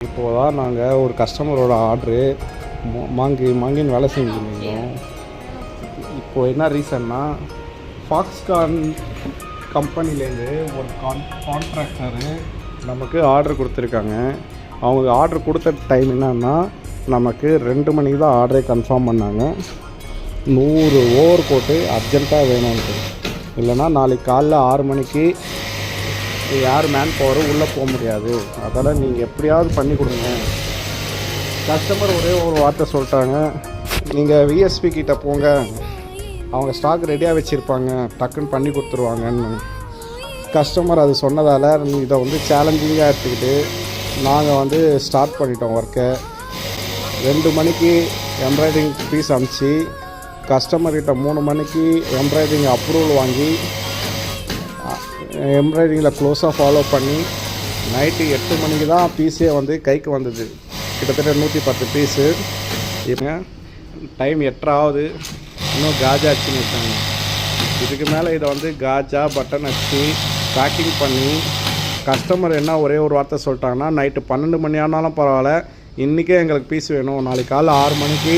இப்போது தான் நாங்கள் ஒரு கஸ்டமரோட ஆர்டரு வாங்கின்னு வேலை செஞ்சுருந்தோம். இப்போது என்ன ரீசன்னா ஃபாக்ஸ்கான் கம்பெனிலேருந்து ஒரு கான்ட்ராக்டரு நமக்கு ஆர்டர் கொடுத்துருக்காங்க. அவங்க ஆர்டர் கொடுத்த டைம் என்னன்னா நமக்கு 2 மணிக்கு தான் ஆர்டரே கன்ஃபார்ம் பண்ணாங்க. 100 ஓவர் கோட்டு அர்ஜெண்ட்டாக வேணும்ன்ட்டு, இல்லைனா நாளைக்கு காலைல 6 மணிக்கு யார் மேன் பவரும் உள்ளே போக முடியாது. அதனால் நீங்கள் எப்படியாவது பண்ணி கொடுங்க. கஸ்டமர் ஒரே ஒரு வார்த்தை சொல்லிட்டாங்க, நீங்கள் விஎஸ்பி கிட்டே போங்க, அவங்க ஸ்டாக் ரெடியாக வச்சுருப்பாங்க, டக்குன்னு பண்ணி கொடுத்துருவாங்கன்னு. கஸ்டமர் அது சொன்னதால் இதை வந்து சேலஞ்சிங்காக எடுத்துக்கிட்டு நாங்கள் ஸ்டார்ட் பண்ணிட்டோம் ஒர்க்கை. 2 மணிக்கு எம்ப்ராய்டிங் பீஸ் அனுப்பிச்சி கஸ்டமர்கிட்ட 3 மணிக்கு எம்ப்ராய்டிங் அப்ரூவல் வாங்கி எம்ப்ராய்டிங்கில் க்ளோஸாக ஃபாலோ பண்ணி நைட்டு 8 மணிக்கு தான் பீஸே கைக்கு வந்தது. கிட்டத்தட்ட 110 பீஸு. இப்போ டைம் 8 ஆகுது, இன்னும் காஜா அச்சுன்னு இருக்காங்க. இதுக்கு மேலே இதை காஜா பட்டன் அடிச்சு பேக்கிங் பண்ணி கஸ்டமர் என்ன ஒரே ஒரு வார்த்தை சொல்லிட்டாங்கன்னா, நைட்டு 12 மணி ஆனாலும் பரவாயில்ல, இன்றைக்கே எங்களுக்கு பீஸ் வேணும், நாளைக்கு காலைல 6 மணிக்கு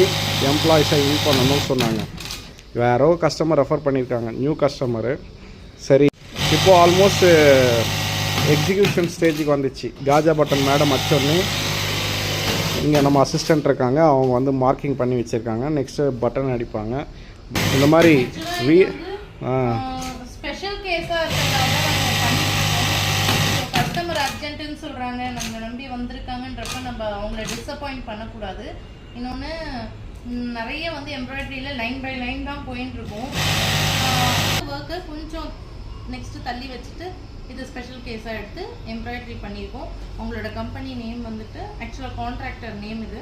எம்ப்ளாயிஸை இன் பண்ணணும்னு சொன்னாங்க. வேறோ கஸ்டமர் ரெஃபர் பண்ணியிருக்காங்க, நியூ கஸ்டமரு. சரி, இப்போது ஆல்மோஸ்ட் எக்ஸிக்யூஷன் ஸ்டேஜுக்கு வந்துச்சு. காஜா பட்டன் மேடம் அச்சோடனே இங்கே நம்ம அசிஸ்டண்ட் இருக்காங்க, அவங்க மார்க்கிங் பண்ணி வச்சுருக்காங்க. நெக்ஸ்ட்டு பட்டன் அடிப்பாங்க. இந்த மாதிரி ஸ்பெஷல் கேஸாக கஸ்டமர் அர்ஜென்ட்டுன்னு சொல்கிறாங்க, நம்ம நம்பி வந்திருக்காங்கன்றப்ப நம்ம அவங்கள டிஸப்பாயிண்ட் பண்ணக்கூடாது. இன்னொன்று நிறைய எம்ப்ராய்டரியில் லைன் பை லைன் தான் போயின்னு இருக்கும். ஒர்க்கை கொஞ்சம் நெக்ஸ்ட்டு தள்ளி வச்சுட்டு இது ஸ்பெஷல் கேஸாக எடுத்து எம்ப்ராய்டரி பண்ணியிருக்கோம். அவங்களோட கம்பெனி நேம் ஆக்சுவலாக கான்ட்ராக்டர் நேம் இது.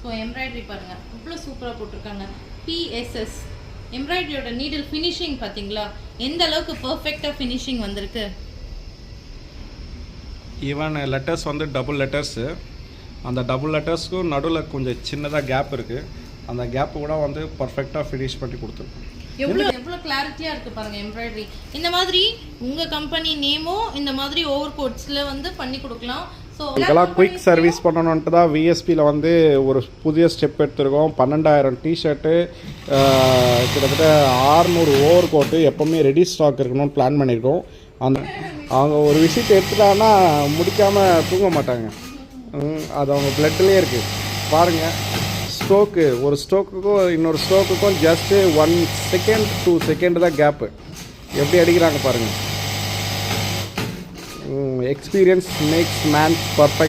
ஸோ எம்ப்ராய்டரி பாருங்கள் இவ்வளோ சூப்பராக போட்டிருக்காங்க. பிஎஸ்எஸ் எம்ப்ராய்டரியோட நீடில் ஃபினிஷிங் பார்த்தீங்களா எந்த அளவுக்கு பர்ஃபெக்டாக ஃபினிஷிங் வந்திருக்கு. ஈவன் லெட்டர்ஸ் டபுள் லெட்டர்ஸு, அந்த டபுள் லெட்டர்ஸ்க்கும் நடுவில் கொஞ்சம் சின்னதாக கேப் இருக்குது. அந்த கேப்பு கூட பர்ஃபெக்டாக ஃபினிஷ் பண்ணி கொடுத்துருக்கோம். எவ்வளோ கிளாரிட்டியாக இருக்குது பாருங்கள் எம்ப்ராய்டரி. இந்த மாதிரி உங்கள் கம்பெனி நேமும் இந்த மாதிரி ஓவர் கோட்ஸில் பண்ணி கொடுக்கலாம். ஸோ இதெல்லாம் குயிக் சர்வீஸ் பண்ணணுன்ட்டு தான் விஎஸ்பியில் ஒரு புதிய ஸ்டெப் எடுத்துருக்கோம். 12,000 டிஷர்ட்டு, கிட்டத்தட்ட 600 ஓவர் கோட்டு எப்போவுமே ரெடி ஸ்டாக் இருக்கணும்னு பிளான் பண்ணியிருக்கோம். அவங்க ஒரு விஷயத்தை எடுத்துட்டாங்கன்னா முடிக்காமல் தூங்க மாட்டாங்க. அது அவங்க பிளட்லேயே இருக்குது. பாருங்கள், ஸ்ட்ரோக்கு ஒரு ஸ்ட்ரோக்குக்கும் இன்னொரு ஸ்ட்ரோக்குக்கும் ஜஸ்ட்டு 1 செகண்ட் 2 செகண்ட் தான் கேப்பு. எப்படி அடிக்கிறாங்க பாருங்கள். Experience makes man perfect.